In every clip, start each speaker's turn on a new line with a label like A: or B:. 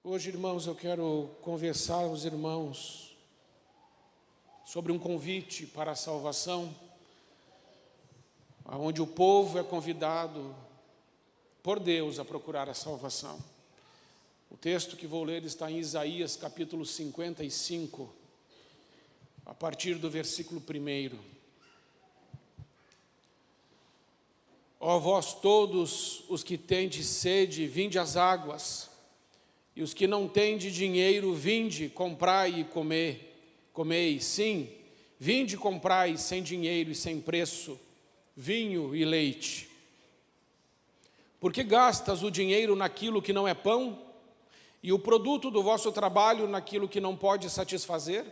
A: Hoje, irmãos, eu quero conversar aos irmãos sobre um convite para a salvação, onde o povo é convidado por Deus a procurar a salvação. O texto que vou ler está em Isaías capítulo 55, a partir do versículo 1. Ó vós todos os que tendes sede, vinde às águas, e os que não tendes dinheiro, vinde, comprai e comei. Sim, vinde, comprai sem dinheiro e sem preço, vinho e leite. Porque gastas o dinheiro naquilo que não é pão, e o produto do vosso trabalho naquilo que não pode satisfazer?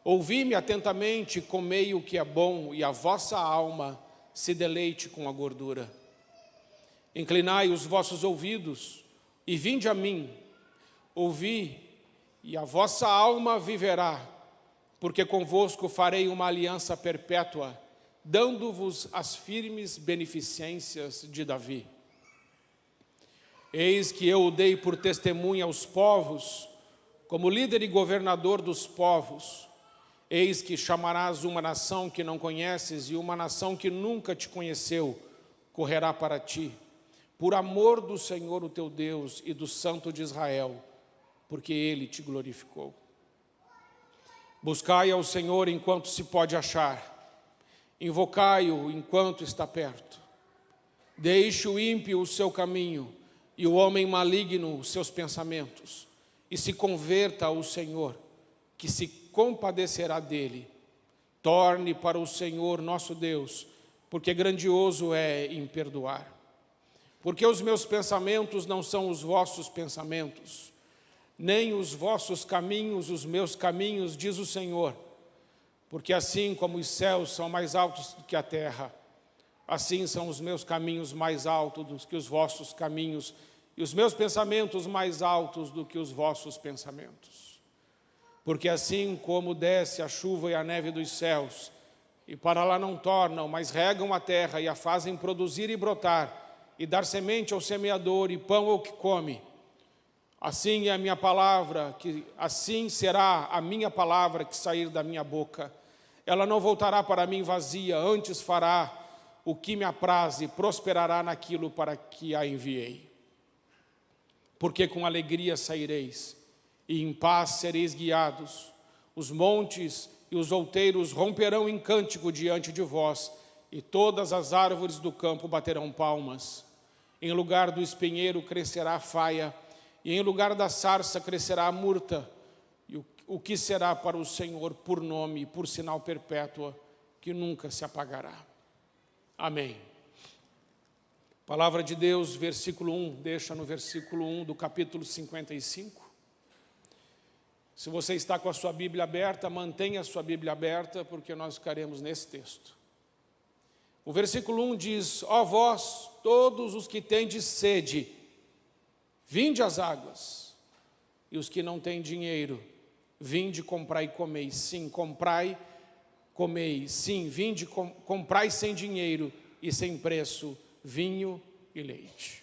A: Ouvi-me atentamente, comei o que é bom, e a vossa alma se deleite com a gordura. Inclinai os vossos ouvidos, e vinde a mim, ouvi, e a vossa alma viverá, porque convosco farei uma aliança perpétua, dando-vos as firmes beneficências de Davi. Eis que eu o dei por testemunha aos povos, como líder e governador dos povos. Eis que chamarás uma nação que não conheces, e uma nação que nunca te conheceu correrá para ti, por amor do Senhor o teu Deus e do Santo de Israel, porque Ele te glorificou. Buscai ao Senhor enquanto se pode achar, invocai-o enquanto está perto. Deixe o ímpio o seu caminho, e o homem maligno os seus pensamentos, e se converta ao Senhor, que se compadecerá dele. Torne para o Senhor nosso Deus, porque grandioso é em perdoar. Porque os meus pensamentos não são os vossos pensamentos, nem os vossos caminhos os meus caminhos, diz o Senhor. Porque assim como os céus são mais altos do que a terra, assim são os meus caminhos mais altos do que os vossos caminhos, e os meus pensamentos mais altos do que os vossos pensamentos. Porque assim como desce a chuva e a neve dos céus, e para lá não tornam, mas regam a terra e a fazem produzir e brotar, e dar semente ao semeador e pão ao que come, assim é a minha palavra, assim será a minha palavra que sair da minha boca. Ela não voltará para mim vazia, antes fará o que me apraz e prosperará naquilo para que a enviei. Porque com alegria saireis, e em paz sereis guiados. Os montes e os outeiros romperão em cântico diante de vós, e todas as árvores do campo baterão palmas. Em lugar do espinheiro crescerá a faia, e em lugar da sarça crescerá a murta, e o que será para o Senhor por nome e por sinal perpétuo, que nunca se apagará. Amém. Palavra de Deus, versículo 1, deixa no versículo 1 do capítulo 55. Se você está com a sua Bíblia aberta, mantenha a sua Bíblia aberta, porque nós ficaremos nesse texto. O versículo 1 diz: ó vós, todos os que tendes sede, vinde às águas, e os que não têm dinheiro, vinde, comprai e comei. Sim, comprai, comei. Sim, vinde, comprai sem dinheiro e sem preço, vinho e leite.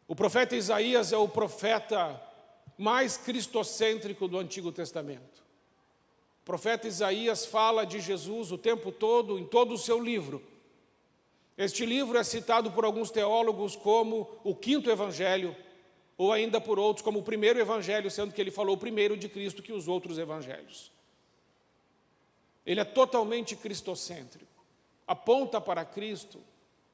A: O profeta Isaías é o profeta mais cristocêntrico do Antigo Testamento. O profeta Isaías fala de Jesus o tempo todo, em todo o seu livro. Este livro é citado por alguns teólogos como o quinto evangelho, ou ainda por outros como o primeiro evangelho, sendo que ele falou primeiro de Cristo que os outros evangelhos. Ele é totalmente cristocêntrico, aponta para Cristo,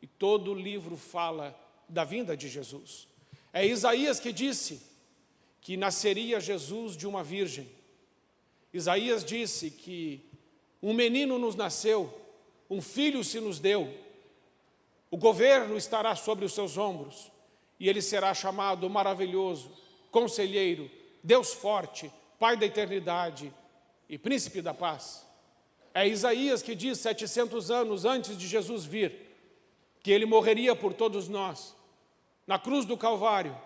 A: e todo o livro fala da vinda de Jesus. É Isaías que disse que nasceria Jesus de uma virgem. Isaías disse que um menino nos nasceu, um filho se nos deu, o governo estará sobre os seus ombros, e ele será chamado Maravilhoso, Conselheiro, Deus Forte, Pai da Eternidade e Príncipe da Paz. É Isaías que diz, 700 anos antes de Jesus vir, que ele morreria por todos nós, na cruz do Calvário,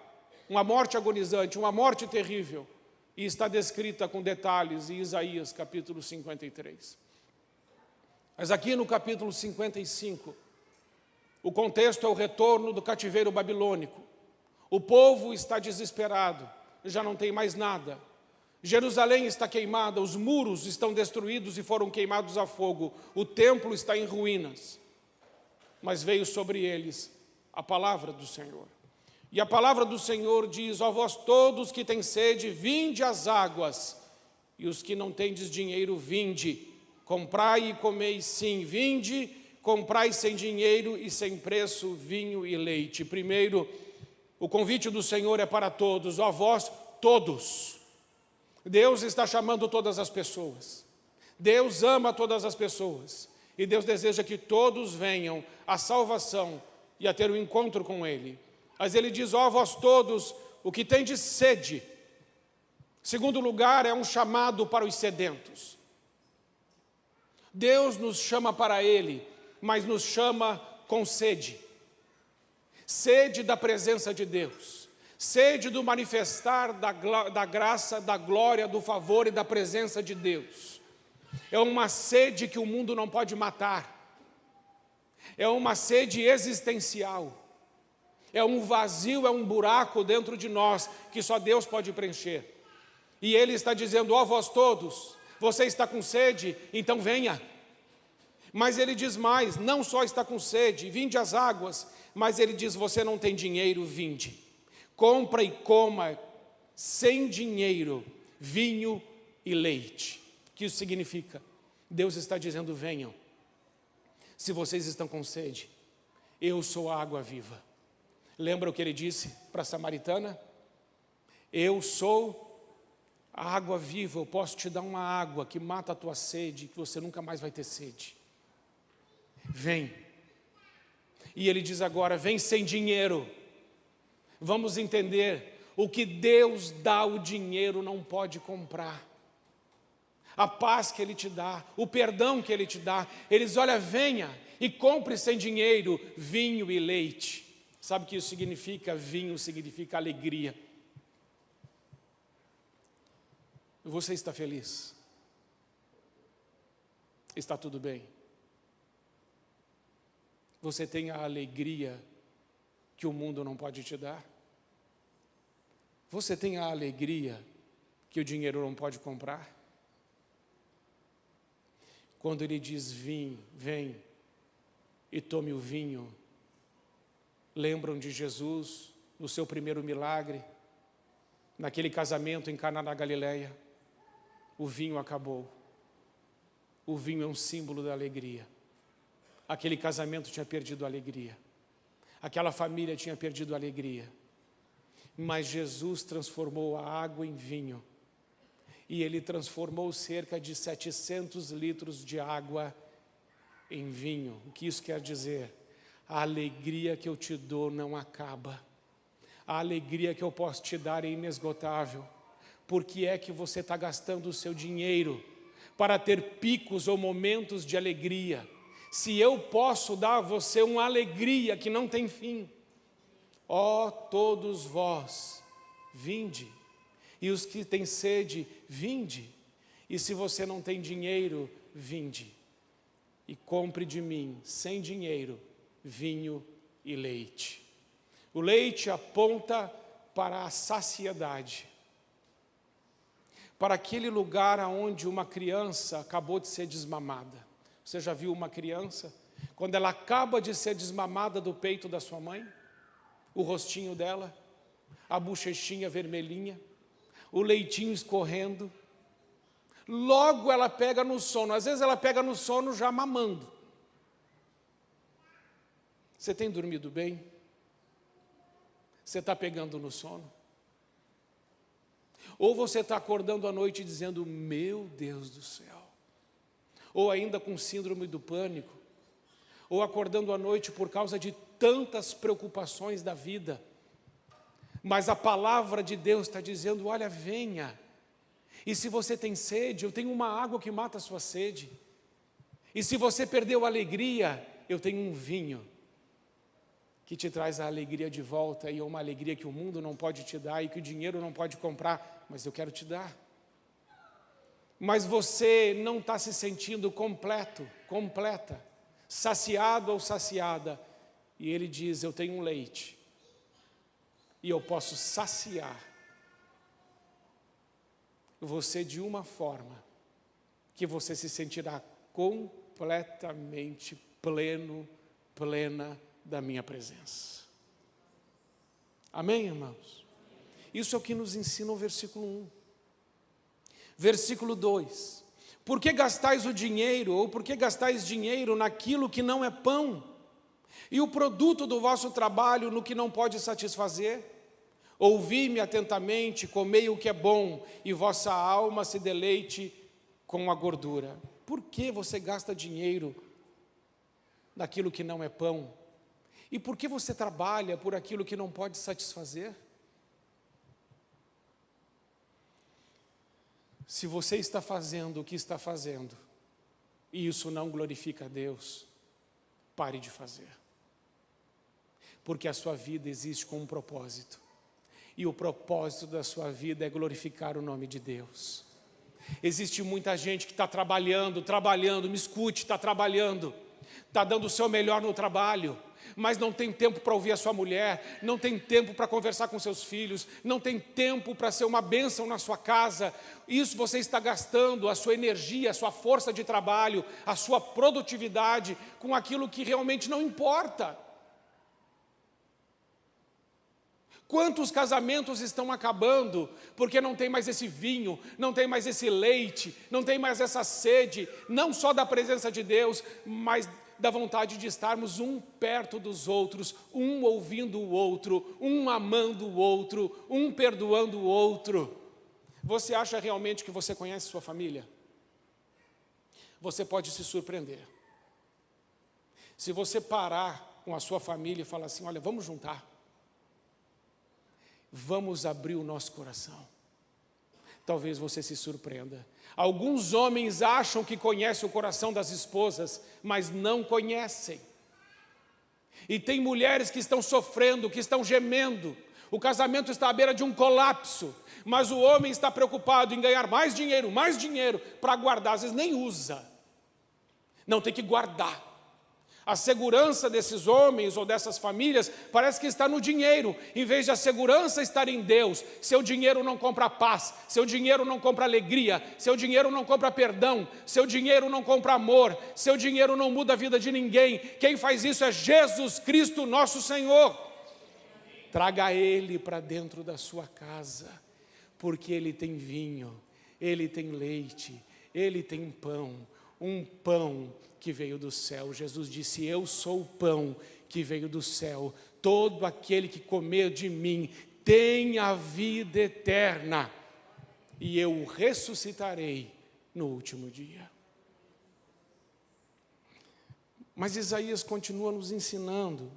A: uma morte agonizante, uma morte terrível, e está descrita com detalhes em Isaías capítulo 53. Mas aqui no capítulo 55, o contexto é o retorno do cativeiro babilônico. O povo está desesperado, já não tem mais nada. Jerusalém está queimada, os muros estão destruídos e foram queimados a fogo. O templo está em ruínas. Mas veio sobre eles a palavra do Senhor. E a palavra do Senhor diz: ó vós todos que têm sede, vinde às águas. E os que não tendes dinheiro, vinde. Comprai e comei, sim, vinde. Comprai sem dinheiro e sem preço vinho e leite. Primeiro, o convite do Senhor é para todos, ó vós todos. Deus está chamando todas as pessoas. Deus ama todas as pessoas. E Deus deseja que todos venham à salvação e a ter um encontro com Ele. Mas Ele diz: ó vós todos, o que tem de sede. Segundo lugar, é um chamado para os sedentos. Deus nos chama para Ele, mas nos chama com sede. Sede da presença de Deus. Sede do manifestar da graça, da glória, do favor e da presença de Deus. É uma sede que o mundo não pode matar. É uma sede existencial. É um vazio, é um buraco dentro de nós que só Deus pode preencher. E Ele está dizendo: ó vós todos, você está com sede, então venha. Mas Ele diz mais: não só está com sede, vinde às águas, mas Ele diz: você não tem dinheiro, vinde. Compra e coma sem dinheiro vinho e leite. O que isso significa? Deus está dizendo: venham. Se vocês estão com sede, eu sou a água viva. Lembra o que Ele disse para a samaritana? Eu sou a água viva, eu posso te dar uma água que mata a tua sede, que você nunca mais vai ter sede. Vem. E Ele diz agora: vem sem dinheiro. Vamos entender, o que Deus dá, o dinheiro não pode comprar. A paz que Ele te dá, o perdão que Ele te dá. Ele diz: olha, venha e compre sem dinheiro vinho e leite. Sabe o que isso significa? Vinho significa alegria. Você está feliz? Está tudo bem? Você tem a alegria que o mundo não pode te dar? Você tem a alegria que o dinheiro não pode comprar? Quando Ele diz: vem e tome o vinho, lembram de Jesus no seu primeiro milagre, naquele casamento em Caná da Galileia? O vinho acabou. O vinho é um símbolo da alegria. Aquele casamento tinha perdido a alegria. Aquela família tinha perdido a alegria. Mas Jesus transformou a água em vinho. E Ele transformou cerca de 700 litros de água em vinho. O que isso quer dizer? A alegria que eu te dou não acaba. A alegria que eu posso te dar é inesgotável. Por que é que você está gastando o seu dinheiro para ter picos ou momentos de alegria? Se eu posso dar a você uma alegria que não tem fim. Ó todos vós, vinde. E os que têm sede, vinde. E se você não tem dinheiro, vinde. E compre de mim, sem dinheiro, vinho e leite. O leite aponta para a saciedade. Para aquele lugar onde uma criança acabou de ser desmamada. Você já viu uma criança? Quando ela acaba de ser desmamada do peito da sua mãe, o rostinho dela, a bochechinha vermelhinha, o leitinho escorrendo, logo ela pega no sono. Às vezes ela pega no sono já mamando. Você tem dormido bem? Você está pegando no sono? Ou você está acordando à noite dizendo: meu Deus do céu. Ou ainda com síndrome do pânico, ou acordando à noite por causa de tantas preocupações da vida. Mas a palavra de Deus está dizendo: olha, venha. E se você tem sede, eu tenho uma água que mata a sua sede. E se você perdeu a alegria, eu tenho um vinho que te traz a alegria de volta. E é uma alegria que o mundo não pode te dar e que o dinheiro não pode comprar, mas eu quero te dar. Mas você não está se sentindo completo, completa, saciado ou saciada. E Ele diz: eu tenho um leite. e eu posso saciar você de uma forma que você se sentirá completamente plena da minha presença. Amém, irmãos? Isso é o que nos ensina o versículo 1. Versículo 2. Por que gastais o dinheiro, ou por que gastais dinheiro naquilo que não é pão, e o produto do vosso trabalho no que não pode satisfazer? Ouvi-me atentamente, comei o que é bom, e vossa alma se deleite com a gordura. Por que você gasta dinheiro naquilo que não é pão? E por que você trabalha por aquilo que não pode satisfazer? Se você está fazendo o que está fazendo, e isso não glorifica a Deus, pare de fazer. Porque a sua vida existe com um propósito. E o propósito da sua vida é glorificar o nome de Deus. Existe muita gente que está trabalhando, me escute, está trabalhando, está dando o seu melhor no trabalho, mas não tem tempo para ouvir a sua mulher, não tem tempo para conversar com seus filhos, não tem tempo para ser uma bênção na sua casa. Isso você está gastando a sua energia, a sua força de trabalho, a sua produtividade com aquilo que realmente não importa. Quantos casamentos estão acabando porque não tem mais esse vinho, não tem mais esse leite, não tem mais essa sede, não só da presença de Deus, mas da vontade de estarmos um perto dos outros, um ouvindo o outro, um amando o outro, um perdoando o outro. Você acha realmente que você conhece sua família? Você pode se surpreender. Se você parar com a sua família e falar assim, olha, vamos juntar. Vamos abrir o nosso coração. Talvez você se surpreenda. Alguns homens acham que conhecem o coração das esposas, mas não conhecem. E tem mulheres que estão sofrendo, que estão gemendo. O casamento está à beira de um colapso, mas o homem está preocupado em ganhar mais dinheiro para guardar. Às vezes nem usa. Não, tem que guardar. A segurança desses homens ou dessas famílias parece que está no dinheiro, em vez de a segurança estar em Deus. Seu dinheiro não compra paz, seu dinheiro não compra alegria, seu dinheiro não compra perdão, seu dinheiro não compra amor, seu dinheiro não muda a vida de ninguém. Quem faz isso é Jesus Cristo, nosso Senhor. Traga Ele para dentro da sua casa, porque Ele tem vinho, Ele tem leite, Ele tem pão, um pão que veio do céu. Jesus disse, eu sou o pão que veio do céu. Todo aquele que comer de mim tem a vida eterna, e eu o ressuscitarei no último dia. Mas Isaías continua nos ensinando,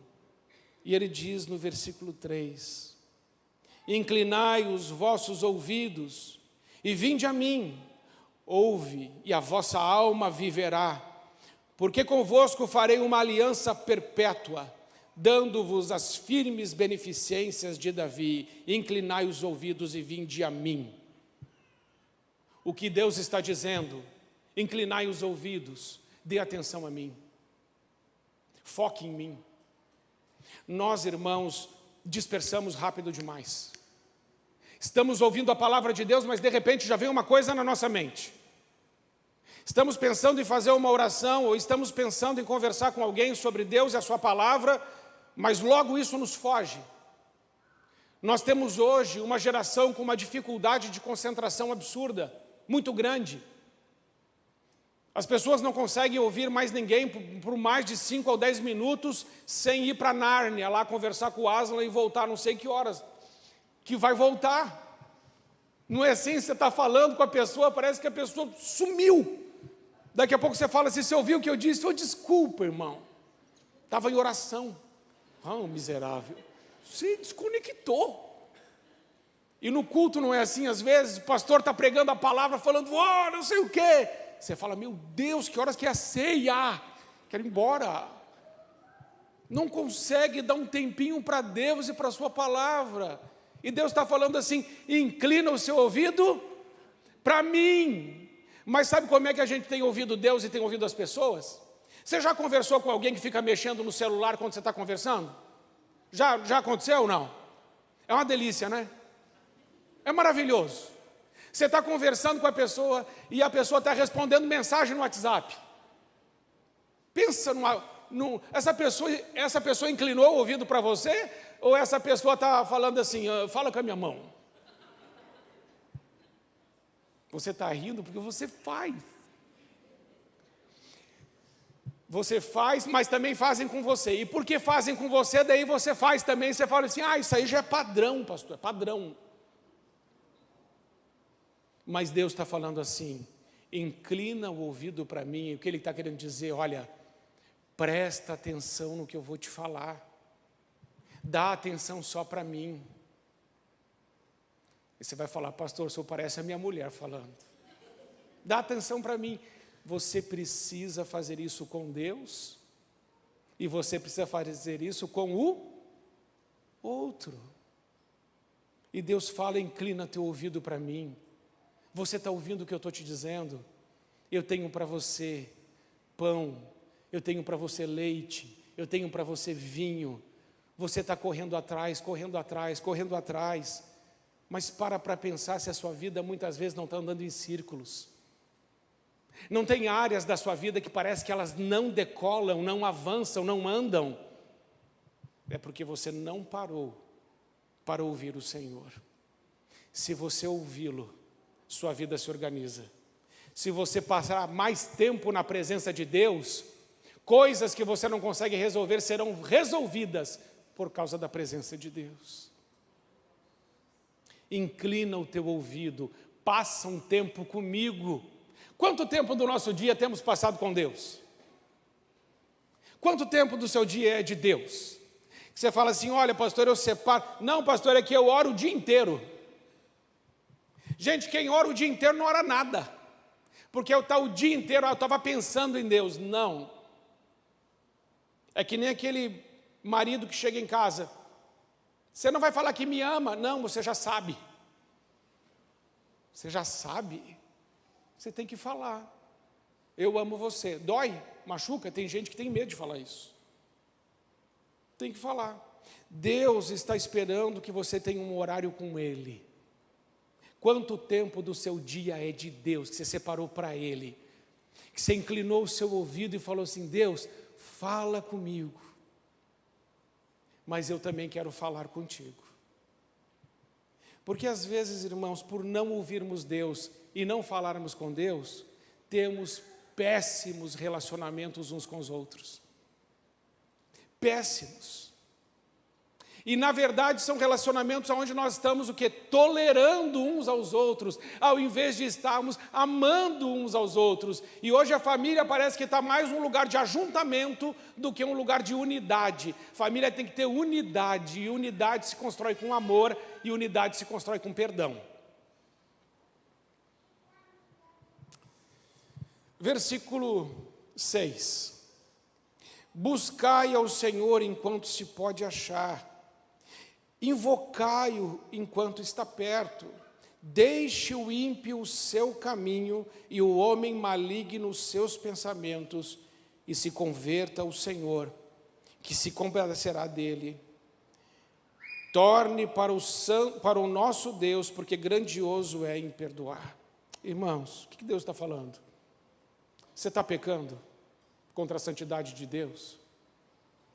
A: e ele diz no versículo 3, inclinai os vossos ouvidos e vinde a mim, ouve e a vossa alma viverá. Porque convosco farei uma aliança perpétua, dando-vos as firmes beneficências de Davi. Inclinai os ouvidos e vinde a mim. O que Deus está dizendo? Inclinai os ouvidos, dê atenção a mim. Foque em mim. Nós, irmãos, dispersamos rápido demais. Estamos ouvindo a palavra de Deus, mas de repente já vem uma coisa na nossa mente. Estamos pensando em fazer uma oração, ou estamos pensando em conversar com alguém sobre Deus e a sua palavra, mas logo isso nos foge. Nós temos hoje uma geração com uma dificuldade de concentração absurda, muito grande. As pessoas não conseguem ouvir mais ninguém por mais de 5 ou 10 minutos sem ir para Nárnia, lá conversar com o Aslan e voltar não sei que horas, que vai voltar. Não é assim, você está falando com a pessoa, parece que a pessoa sumiu. Daqui a pouco você fala assim, você ouviu o que eu disse? Oh, desculpa, irmão, estava em oração. Ah, miserável, se desconectou. E no culto não é assim, às vezes o pastor está pregando a palavra, falando, oh, não sei o quê. Você fala, meu Deus, que horas que é a ceia? Quero ir embora. Não consegue dar um tempinho para Deus e para a sua palavra. E Deus está falando assim, inclina o seu ouvido para mim. Mas sabe como é que a gente tem ouvido Deus e tem ouvido as pessoas? Você já conversou com alguém que fica mexendo no celular quando você está conversando? Já aconteceu ou não? É uma delícia, né? É maravilhoso. Você está conversando com a pessoa e a pessoa está respondendo mensagem no WhatsApp. Pensa essa pessoa inclinou o ouvido para você, ou essa pessoa está falando assim, fala com a minha mão. Você está rindo porque você faz. Você faz, mas também fazem com você. E porque fazem com você, daí você faz também. Você fala assim, isso aí já é padrão, pastor, é padrão. Mas Deus está falando assim, inclina o ouvido para mim. E o que Ele está querendo dizer, olha, presta atenção no que eu vou te falar. Dá atenção só para mim. E você vai falar, pastor, o senhor parece a minha mulher falando. Dá atenção para mim. Você precisa fazer isso com Deus. E você precisa fazer isso com o outro. E Deus fala, inclina teu ouvido para mim. Você está ouvindo o que eu estou te dizendo? Eu tenho para você pão. Eu tenho para você leite. Eu tenho para você vinho. Você está correndo atrás, correndo atrás, correndo atrás. Mas para pensar se a sua vida muitas vezes não está andando em círculos. Não tem áreas da sua vida que parece que elas não decolam, não avançam, não andam. É porque você não parou para ouvir o Senhor. Se você ouvi-lo, sua vida se organiza. Se você passar mais tempo na presença de Deus, coisas que você não consegue resolver serão resolvidas por causa da presença de Deus. Inclina o teu ouvido, passa um tempo comigo. Quanto tempo do nosso dia temos passado com Deus? Quanto tempo do seu dia é de Deus? Você fala assim, olha pastor, eu separo. Não pastor, é que eu oro o dia inteiro. Gente, quem ora o dia inteiro não ora nada. Porque eu estava o dia inteiro, eu estava pensando em Deus. Não. É que nem aquele marido que chega em casa. Você não vai falar que me ama. Não, você já sabe. Você já sabe. Você tem que falar. Eu amo você. Dói? Machuca? Tem gente que tem medo de falar isso. Tem que falar. Deus está esperando que você tenha um horário com Ele. Quanto tempo do seu dia é de Deus, que você separou para Ele? Que você inclinou o seu ouvido e falou assim, Deus, fala comigo. Mas eu também quero falar contigo. Porque às vezes, irmãos, por não ouvirmos Deus e não falarmos com Deus, temos péssimos relacionamentos uns com os outros. Péssimos. E na verdade são relacionamentos onde nós estamos o quê? Tolerando uns aos outros, ao invés de estarmos amando uns aos outros. E hoje a família parece que está mais um lugar de ajuntamento do que um lugar de unidade. Família tem que ter unidade, e unidade se constrói com amor, e unidade se constrói com perdão. Versículo 6. Buscai ao Senhor enquanto se pode achar. Invocai-o enquanto está perto. Deixe o ímpio o seu caminho e o homem maligno os seus pensamentos, e se converta ao Senhor, que se compadecerá dele. Torne para o nosso Deus, porque grandioso é em perdoar. Irmãos, o que Deus está falando? Você está pecando contra a santidade de Deus?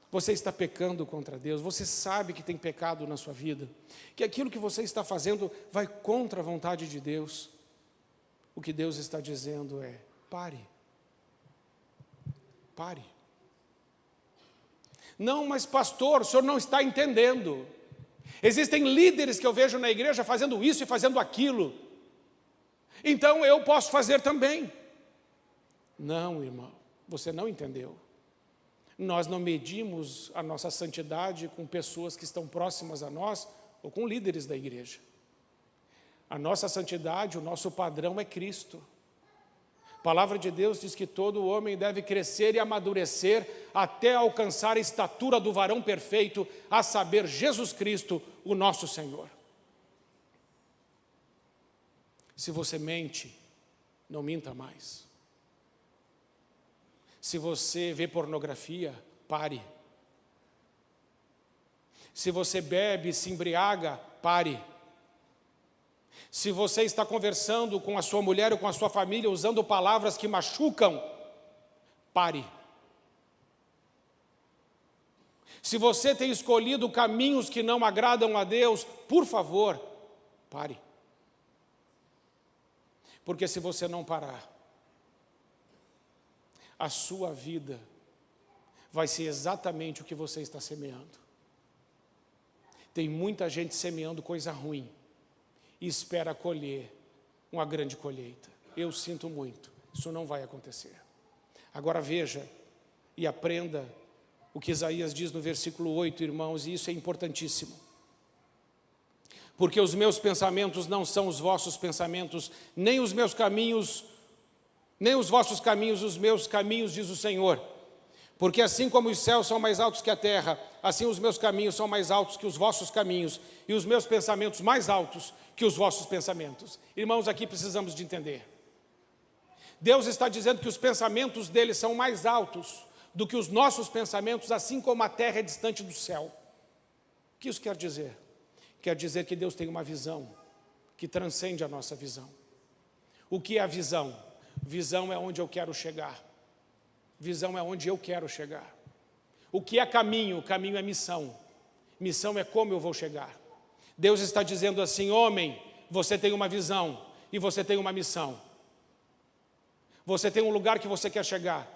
A: Você está pecando contra Deus, você sabe que tem pecado na sua vida, que aquilo que você está fazendo vai contra a vontade de Deus. O que Deus está dizendo é, pare. Pare. Não, mas pastor, o senhor não está entendendo. Existem líderes que eu vejo na igreja fazendo isso e fazendo aquilo. Então eu posso fazer também. Não, irmão, você não entendeu. Nós não medimos a nossa santidade com pessoas que estão próximas a nós ou com líderes da igreja. A nossa santidade, o nosso padrão é Cristo. A palavra de Deus diz que todo homem deve crescer e amadurecer até alcançar a estatura do varão perfeito, a saber, Jesus Cristo, o nosso Senhor. Se você mente, não minta mais. Se você vê pornografia, pare. Se você bebe, se embriaga, pare. Se você está conversando com a sua mulher ou com a sua família usando palavras que machucam, pare. Se você tem escolhido caminhos que não agradam a Deus, por favor, pare. Porque se você não parar, a sua vida vai ser exatamente o que você está semeando. Tem muita gente semeando coisa ruim e espera colher uma grande colheita. Eu sinto muito, isso não vai acontecer. Agora veja e aprenda o que Isaías diz no versículo 8, irmãos, e isso é importantíssimo. Porque os meus pensamentos não são os vossos pensamentos, nem os meus caminhos, nem os vossos caminhos, os meus caminhos, diz o Senhor. Porque assim como os céus são mais altos que a terra, assim os meus caminhos são mais altos que os vossos caminhos, e os meus pensamentos mais altos que os vossos pensamentos. Irmãos, aqui precisamos de entender. Deus está dizendo que os pensamentos dele são mais altos do que os nossos pensamentos, assim como a terra é distante do céu. O que isso quer dizer? Quer dizer que Deus tem uma visão que transcende a nossa visão. O que é a visão? Visão é onde eu quero chegar. Visão é onde eu quero chegar. O que é caminho? Caminho é missão. Missão é como eu vou chegar. Deus está dizendo assim: homem, você tem uma visão e você tem uma missão. Você tem um lugar que você quer chegar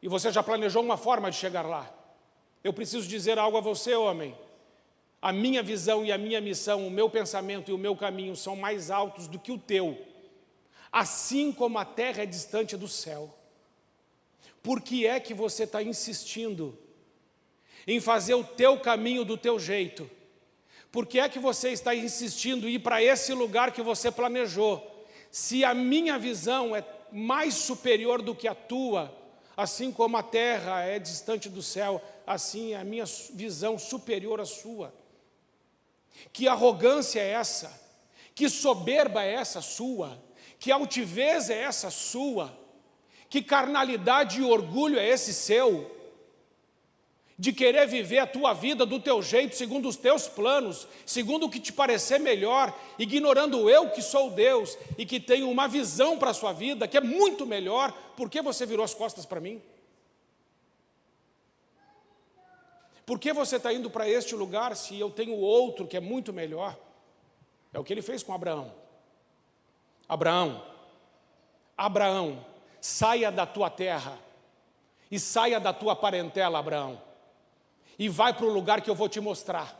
A: e você já planejou uma forma de chegar lá. Eu preciso dizer algo a você, homem. A minha visão e a minha missão, o meu pensamento e o meu caminho são mais altos do que o teu, assim como a terra é distante do céu. Por que é que você está insistindo em fazer o teu caminho do teu jeito? Por que é que você está insistindo em ir para esse lugar que você planejou? Se a minha visão é mais superior do que a tua, assim como a terra é distante do céu, assim é a minha visão superior à sua. Que arrogância é essa? Que soberba é essa sua? Que altivez é essa sua? Que carnalidade e orgulho é esse seu? De querer viver a tua vida do teu jeito, segundo os teus planos, segundo o que te parecer melhor, ignorando eu que sou Deus e que tenho uma visão para a sua vida que é muito melhor. Por que você virou as costas para mim? Por que você está indo para este lugar se eu tenho outro que é muito melhor? É o que ele fez com Abraão. Abraão, saia da tua terra e saia da tua parentela, Abraão, e vai para o lugar que eu vou te mostrar.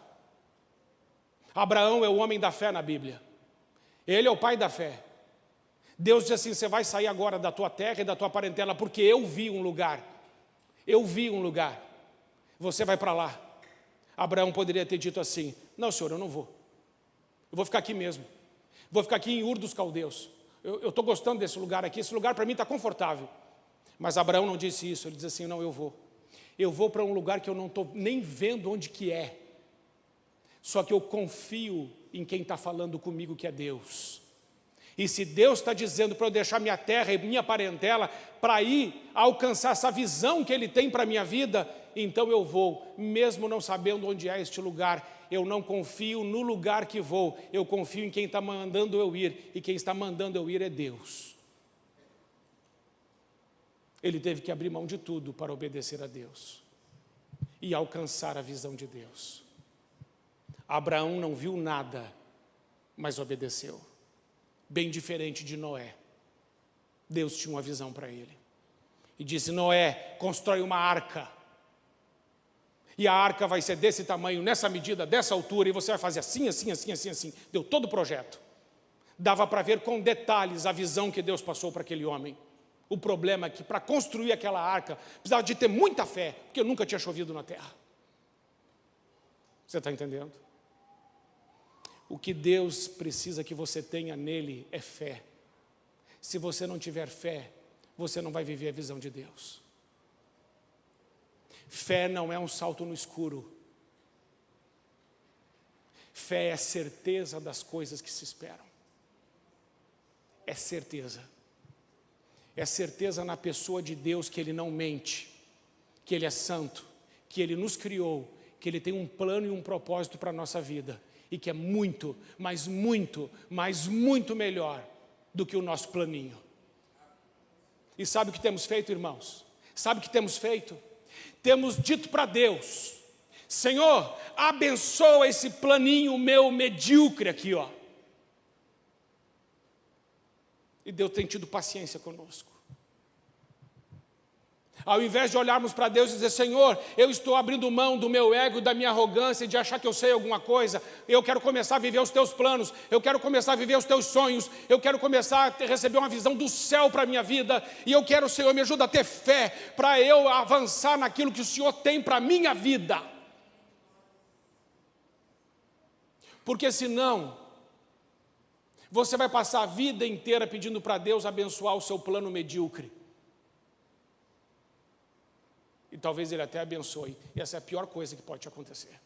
A: Abraão é o homem da fé na Bíblia. Ele é o pai da fé. Deus diz assim: você vai sair agora da tua terra e da tua parentela, porque eu vi um lugar. Você vai para lá. Abraão poderia ter dito assim: não, senhor, eu não vou. Eu vou ficar aqui mesmo. Vou ficar aqui em Ur dos Caldeus. Eu estou gostando desse lugar aqui. Esse lugar para mim está confortável. Mas Abraão não disse isso. Ele disse assim: não, eu vou. Eu vou para um lugar que eu não estou nem vendo onde que é. Só que eu confio em quem está falando comigo, que é Deus. E se Deus está dizendo para eu deixar minha terra e minha parentela para ir alcançar essa visão que Ele tem para a minha vida, então eu vou, mesmo não sabendo onde é este lugar. Eu não confio no lugar que vou, eu confio em quem está mandando eu ir, e quem está mandando eu ir é Deus. Ele teve que abrir mão de tudo para obedecer a Deus e alcançar a visão de Deus. Abraão não viu nada, mas obedeceu. Bem diferente de Noé. Deus tinha uma visão para ele e disse: Noé, constrói uma arca, e a arca vai ser desse tamanho, nessa medida, dessa altura, e você vai fazer assim, assim, assim, assim, assim. Deu todo o projeto. Dava para ver com detalhes a visão que Deus passou para aquele homem. O problema é que para construir aquela arca precisava de ter muita fé, porque nunca tinha chovido na terra. Você está entendendo? O que Deus precisa que você tenha nele é fé. Se você não tiver fé, você não vai viver a visão de Deus. Fé não é um salto no escuro. Fé é certeza das coisas que se esperam. É certeza. É certeza na pessoa de Deus, que Ele não mente, que Ele é santo, que Ele nos criou, que Ele tem um plano e um propósito para a nossa vida, e que é muito, mas muito, mas muito melhor do que o nosso planinho. E sabe o que temos feito, irmãos? Sabe o que temos feito? Temos dito para Deus: Senhor, abençoa esse planinho meu medíocre aqui, ó. E Deus tem tido paciência conosco. Ao invés de olharmos para Deus e dizer: Senhor, eu estou abrindo mão do meu ego, da minha arrogância, de achar que eu sei alguma coisa, eu quero começar a viver os teus planos, eu quero começar a viver os teus sonhos, eu quero começar a receber uma visão do céu para a minha vida, e eu quero, Senhor, me ajuda a ter fé, para eu avançar naquilo que o Senhor tem para a minha vida. Porque senão, você vai passar a vida inteira pedindo para Deus abençoar o seu plano medíocre. E talvez Ele até abençoe. E essa é a pior coisa que pode te acontecer.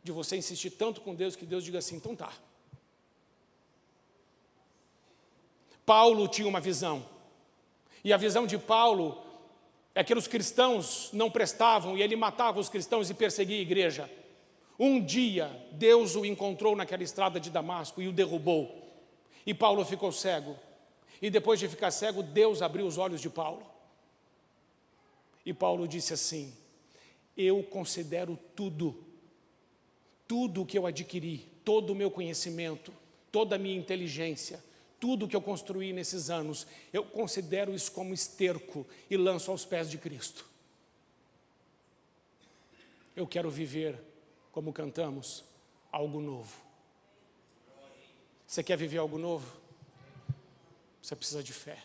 A: De você insistir tanto com Deus, que Deus diga assim: então tá. Paulo tinha uma visão. E a visão de Paulo é que os cristãos não prestavam, e ele matava os cristãos e perseguia a igreja. Um dia, Deus o encontrou naquela estrada de Damasco e o derrubou. E Paulo ficou cego. E depois de ficar cego, Deus abriu os olhos de Paulo. E Paulo disse assim: eu considero tudo o que eu adquiri, todo o meu conhecimento, toda a minha inteligência, tudo que eu construí nesses anos, eu considero isso como esterco e lanço aos pés de Cristo. Eu quero viver, como cantamos, algo novo. Você quer viver algo novo? Você precisa de fé.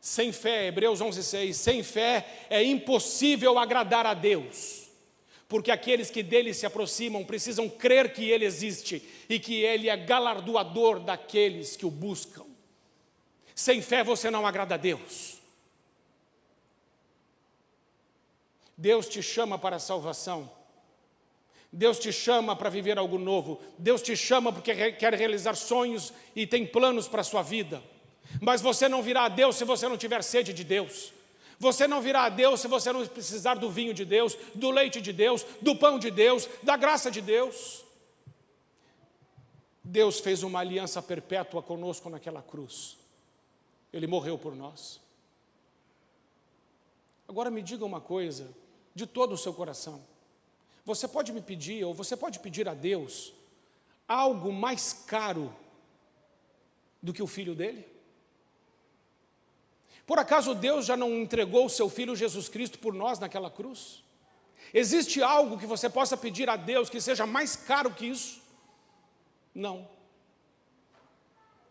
A: Sem fé, Hebreus 11:6, sem fé é impossível agradar a Deus, porque aqueles que dele se aproximam precisam crer que Ele existe e que Ele é galardoador daqueles que o buscam. Sem fé você não agrada a Deus. Deus te chama para a salvação. Deus te chama para viver algo novo. Deus te chama porque quer realizar sonhos e tem planos para a sua vida. Mas você não virá a Deus se você não tiver sede de Deus. Você não virá a Deus se você não precisar do vinho de Deus, do leite de Deus, do pão de Deus, da graça de Deus. Deus fez uma aliança perpétua conosco naquela cruz. Ele morreu por nós. Agora me diga uma coisa, de todo o seu coração. Você pode me pedir, ou você pode pedir a Deus, algo mais caro do que o Filho dele? Por acaso Deus já não entregou o seu Filho Jesus Cristo por nós naquela cruz? Existe algo que você possa pedir a Deus que seja mais caro que isso? Não.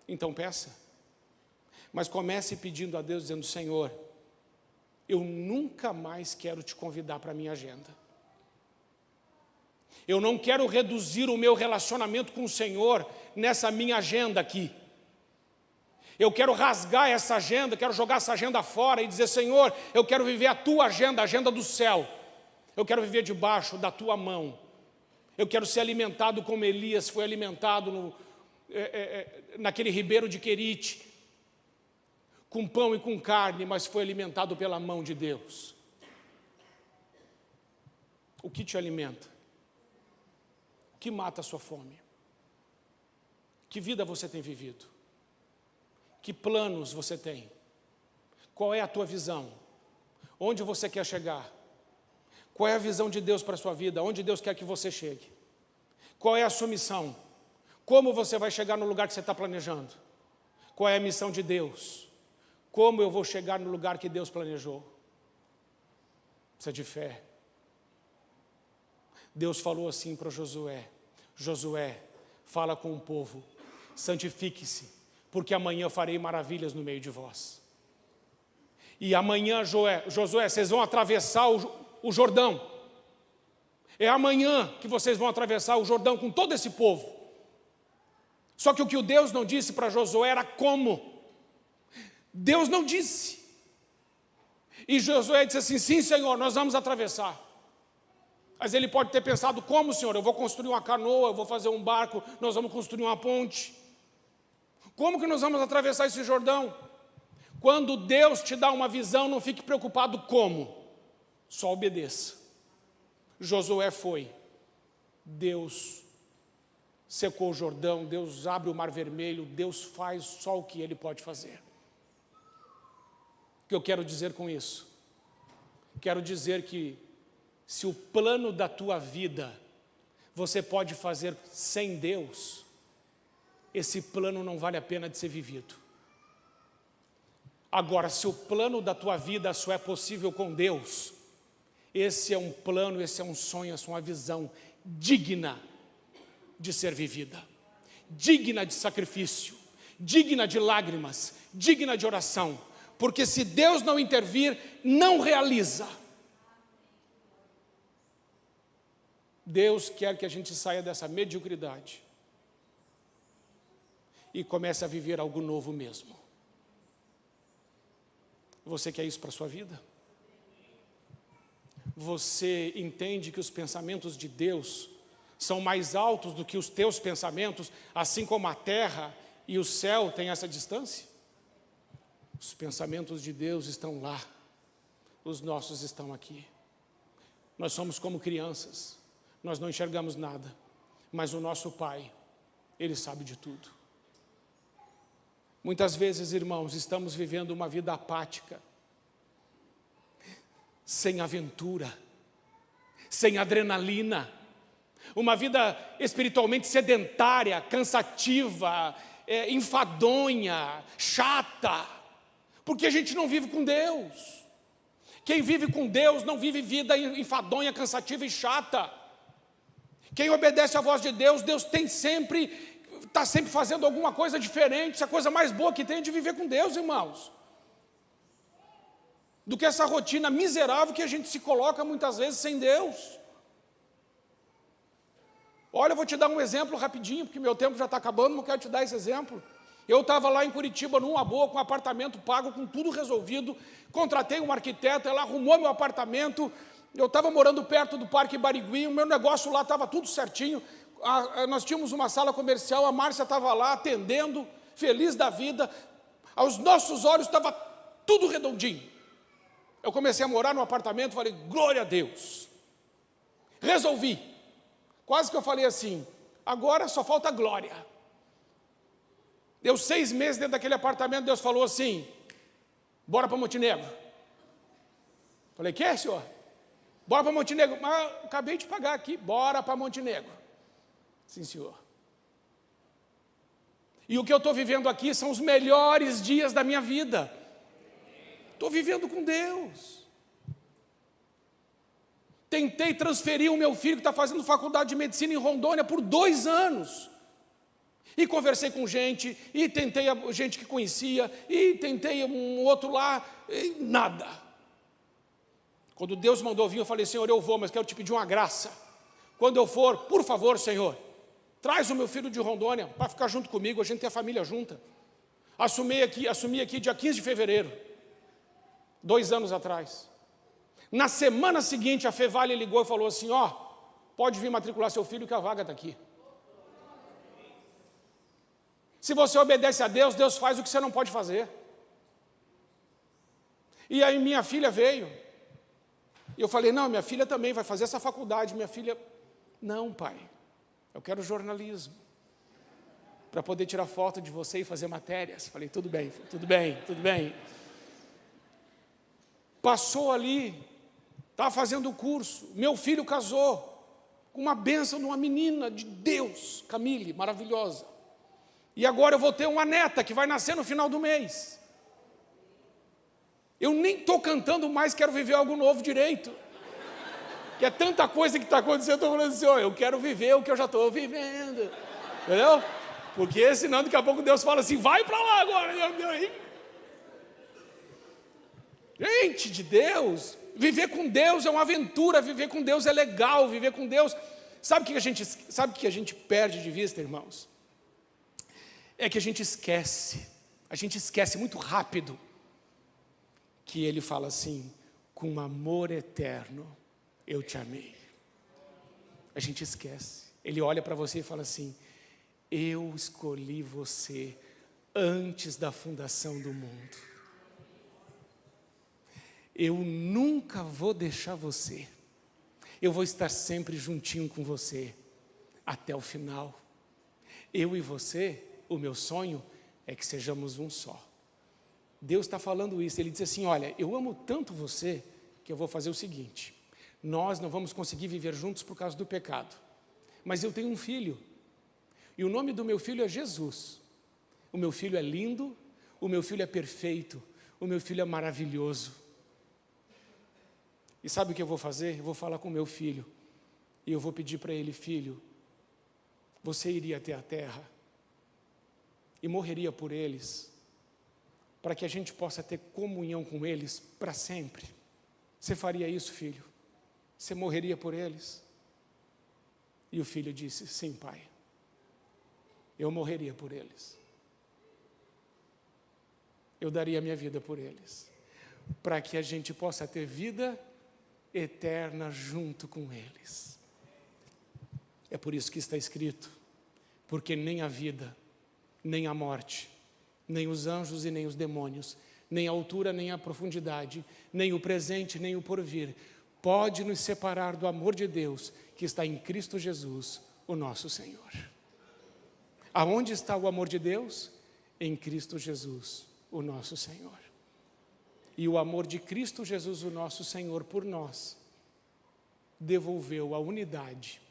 A: Então peça. Mas comece pedindo a Deus, dizendo: Senhor, eu nunca mais quero te convidar para a minha agenda. Eu não quero reduzir o meu relacionamento com o Senhor nessa minha agenda aqui. Eu quero rasgar essa agenda, quero jogar essa agenda fora e dizer: Senhor, eu quero viver a tua agenda, a agenda do céu. Eu quero viver debaixo da tua mão. Eu quero ser alimentado como Elias foi alimentado naquele ribeiro de Querite, com pão e com carne, mas foi alimentado pela mão de Deus. O que te alimenta? O que mata a sua fome? Que vida você tem vivido? Que planos você tem? Qual é a tua visão? Onde você quer chegar? Qual é a visão de Deus para a sua vida? Onde Deus quer que você chegue? Qual é a sua missão? Como você vai chegar no lugar que você está planejando? Qual é a missão de Deus? Como eu vou chegar no lugar que Deus planejou? Precisa de fé. Deus falou assim para Josué: Josué, fala com o povo, santifique-se, porque amanhã farei maravilhas no meio de vós. E amanhã, Josué, vocês vão atravessar o Jordão. É amanhã que vocês vão atravessar o Jordão com todo esse povo. Só que o que Deus não disse para Josué era como. Deus não disse. E Josué disse assim: sim, Senhor, nós vamos atravessar. Mas ele pode ter pensado: como, Senhor? Eu vou construir uma canoa, eu vou fazer um barco, nós vamos construir uma ponte. Como que nós vamos atravessar esse Jordão? Quando Deus te dá uma visão, não fique preocupado como. Só obedeça. Josué foi, Deus secou o Jordão, Deus abre o Mar Vermelho, Deus faz só o que Ele pode fazer. O que eu quero dizer com isso? Quero dizer que se o plano da tua vida você pode fazer sem Deus, esse plano não vale a pena de ser vivido. Agora, se o plano da tua vida só é possível com Deus, esse é um plano, esse é um sonho, essa é uma visão digna de ser vivida, digna de sacrifício, digna de lágrimas, digna de oração, porque se Deus não intervir, não realiza. Deus quer que a gente saia dessa mediocridade e comece a viver algo novo mesmo. Você quer isso para a sua vida? Você entende que os pensamentos de Deus são mais altos do que os teus pensamentos, assim como a terra e o céu têm essa distância? Os pensamentos de Deus estão lá, os nossos estão aqui. Nós somos como crianças, nós não enxergamos nada, mas o nosso Pai, Ele sabe de tudo. Muitas vezes, irmãos, estamos vivendo uma vida apática, sem aventura, sem adrenalina, uma vida espiritualmente sedentária, cansativa, enfadonha, chata, porque a gente não vive com Deus. Quem vive com Deus não vive vida enfadonha, cansativa e chata. Quem obedece à voz de Deus, Deus está sempre fazendo alguma coisa diferente. Isso é a coisa mais boa que tem é de viver com Deus, irmãos, do que essa rotina miserável que a gente se coloca muitas vezes sem Deus. Olha, eu vou te dar um exemplo rapidinho, porque meu tempo já está acabando, não quero te dar esse exemplo. Eu estava lá em Curitiba, numa boa, com um apartamento pago, com tudo resolvido, contratei um arquiteto, ela arrumou meu apartamento, eu estava morando perto do Parque Barigui, o meu negócio lá estava tudo certinho, nós tínhamos uma sala comercial, a Márcia estava lá atendendo, feliz da vida, aos nossos olhos estava tudo redondinho. Eu comecei a morar no apartamento, falei, glória a Deus, resolvi. Quase que eu falei assim, agora só falta glória. Deu 6 meses dentro daquele apartamento, Deus falou assim, bora para Montenegro. Falei, quê, senhor? Bora para Montenegro. Mas acabei de pagar aqui, bora para Montenegro. Sim, senhor. E o que eu estou vivendo aqui são os melhores dias da minha vida. Estou vivendo com Deus. Tentei transferir o meu filho que está fazendo faculdade de medicina em Rondônia por 2 anos. E conversei com gente, e tentei gente que conhecia, e tentei um outro lá, e nada. Quando Deus mandou vir, eu falei, Senhor, eu vou, mas quero te pedir uma graça. Quando eu for, por favor, Senhor, traz o meu filho de Rondônia para ficar junto comigo, a gente tem a família junta. Assumi aqui dia 15 de fevereiro, 2 anos atrás. Na semana seguinte, a Fevale ligou e falou assim, pode vir matricular seu filho que a vaga está aqui. Se você obedece a Deus, Deus faz o que você não pode fazer. E aí minha filha veio. E eu falei, não, minha filha também vai fazer essa faculdade. Minha filha, não, pai, eu quero jornalismo. Para poder tirar foto de você e fazer matérias. Falei, tudo bem, tudo bem, tudo bem. Passou ali, estava fazendo o curso. Meu filho casou com uma bênção de uma menina de Deus, Camille, maravilhosa. E agora eu vou ter uma neta que vai nascer no final do mês. Eu nem estou cantando mais, quero viver algo novo direito. Que é tanta coisa que está acontecendo, eu estou falando assim, eu quero viver o que eu já estou vivendo. Entendeu? Porque senão daqui a pouco Deus fala assim, vai para lá agora. Gente de Deus, viver com Deus é uma aventura, viver com Deus é legal, viver com Deus... Sabe o que a gente perde de vista, irmãos? É que a gente esquece muito rápido, que Ele fala assim, com amor eterno eu te amei. A gente esquece, Ele olha para você e fala assim, eu escolhi você antes da fundação do mundo. Eu nunca vou deixar você, Eu vou estar sempre juntinho com você, até o final. Eu e você, o meu sonho é que sejamos um só. Deus está falando isso, Ele diz assim, olha, eu amo tanto você, que eu vou fazer o seguinte, nós não vamos conseguir viver juntos por causa do pecado, mas eu tenho um filho, e o nome do meu filho é Jesus. O meu filho é lindo, o meu filho é perfeito, o meu filho é maravilhoso. E sabe o que eu vou fazer? Eu vou falar com o meu filho, e eu vou pedir para ele, filho, você iria até a terra, e morreria por eles, para que a gente possa ter comunhão com eles para sempre. Você faria isso, filho? Você morreria por eles? E o filho disse, sim, pai, eu morreria por eles. Eu daria a minha vida por eles, para que a gente possa ter vida eterna junto com eles. É por isso que está escrito, porque nem a vida, nem a morte, nem os anjos e nem os demônios, nem a altura, nem a profundidade, nem o presente, nem o porvir, pode nos separar do amor de Deus, que está em Cristo Jesus, o nosso Senhor. Aonde está o amor de Deus? Em Cristo Jesus, o nosso Senhor. E o amor de Cristo Jesus, o nosso Senhor, por nós, devolveu a unidade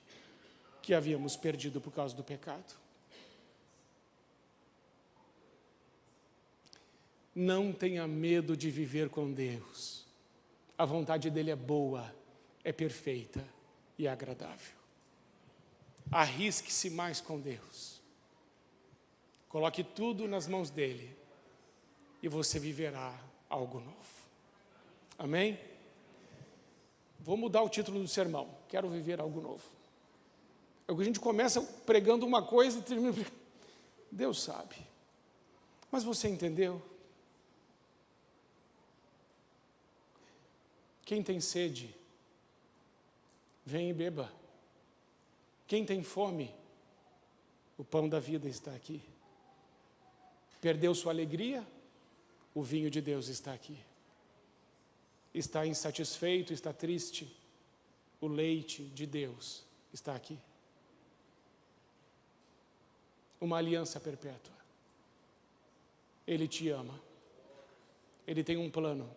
A: que havíamos perdido por causa do pecado. Não tenha medo de viver com Deus. A vontade dEle é boa, é perfeita e agradável. Arrisque-se mais com Deus. Coloque tudo nas mãos dEle e você viverá algo novo. Amém? Vou mudar o título do sermão. Quero viver algo novo. É que a gente começa pregando uma coisa e termina pregando. Deus sabe. Mas você entendeu? Quem tem sede, vem e beba. Quem tem fome, o pão da vida está aqui. Perdeu sua alegria, o vinho de Deus está aqui. Está insatisfeito, está triste, o leite de Deus está aqui. Uma aliança perpétua. Ele te ama. Ele tem um plano.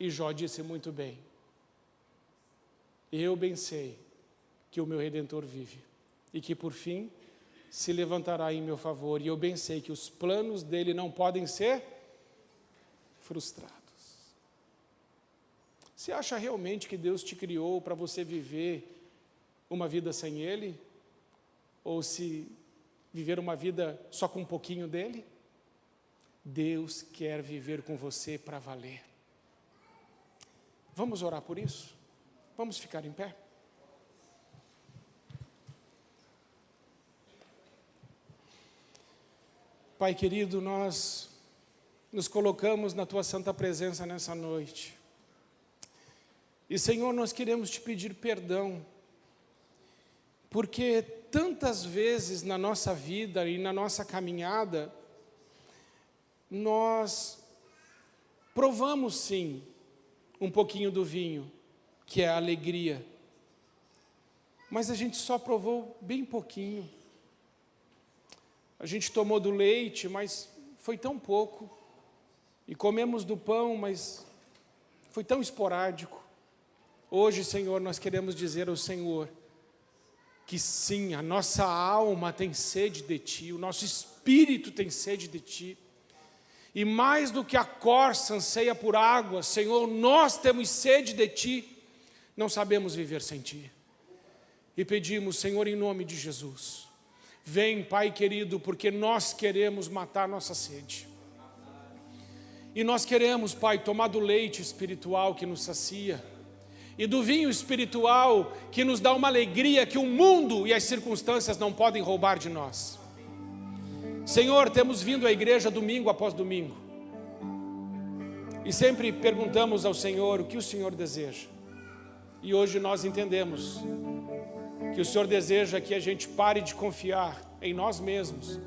A: E Jó disse muito bem, eu bem sei que o meu Redentor vive, e que por fim se levantará em meu favor, e eu bem sei que os planos dele não podem ser frustrados. Você acha realmente que Deus te criou para você viver uma vida sem Ele? Ou se viver uma vida só com um pouquinho dele? Deus quer viver com você para valer. Vamos orar por isso? Vamos ficar em pé? Pai querido, nós nos colocamos na Tua santa presença nessa noite. E Senhor, nós queremos Te pedir perdão, porque tantas vezes na nossa vida e na nossa caminhada, nós provamos sim, um pouquinho do vinho, que é a alegria. Mas a gente só provou bem pouquinho. A gente tomou do leite, mas foi tão pouco. E comemos do pão, mas foi tão esporádico. Hoje, Senhor, nós queremos dizer ao Senhor que sim, a nossa alma tem sede de Ti, o nosso espírito tem sede de Ti. E mais do que a corça anseia por água, Senhor, nós temos sede de Ti, não sabemos viver sem Ti. E pedimos, Senhor, em nome de Jesus, vem, Pai querido, porque nós queremos matar nossa sede. E nós queremos, Pai, tomar do leite espiritual que nos sacia, e do vinho espiritual que nos dá uma alegria que o mundo e as circunstâncias não podem roubar de nós. Senhor, temos vindo à igreja domingo após domingo, e sempre perguntamos ao Senhor o que o Senhor deseja. E hoje nós entendemos que o Senhor deseja que a gente pare de confiar em nós mesmos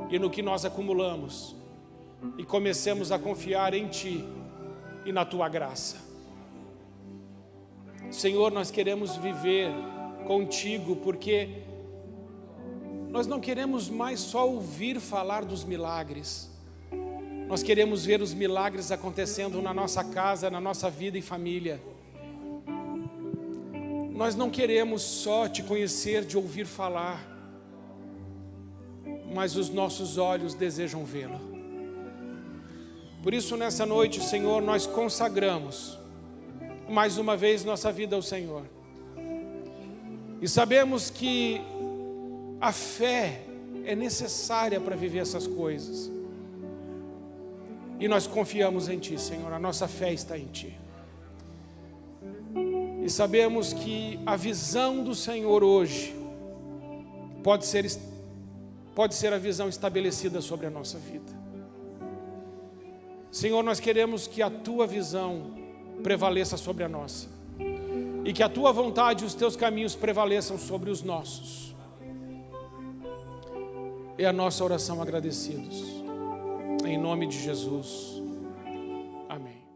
A: e no que nós acumulamos, e comecemos a confiar em Ti e na Tua graça. Senhor, nós queremos viver contigo, porque nós não queremos mais só ouvir falar dos milagres. Nós queremos ver os milagres acontecendo na nossa casa, na nossa vida e família. Nós não queremos só te conhecer de ouvir falar, mas os nossos olhos desejam vê-lo. Por isso, nessa noite, Senhor, nós consagramos mais uma vez nossa vida ao Senhor. E sabemos que a fé é necessária para viver essas coisas. E nós confiamos em Ti, Senhor, a nossa fé está em Ti. E sabemos que a visão do Senhor hoje pode ser a visão estabelecida sobre a nossa vida. Senhor, nós queremos que a Tua visão prevaleça sobre a nossa, e que a Tua vontade e os Teus caminhos prevaleçam sobre os nossos. É a nossa oração agradecidos, em nome de Jesus, amém.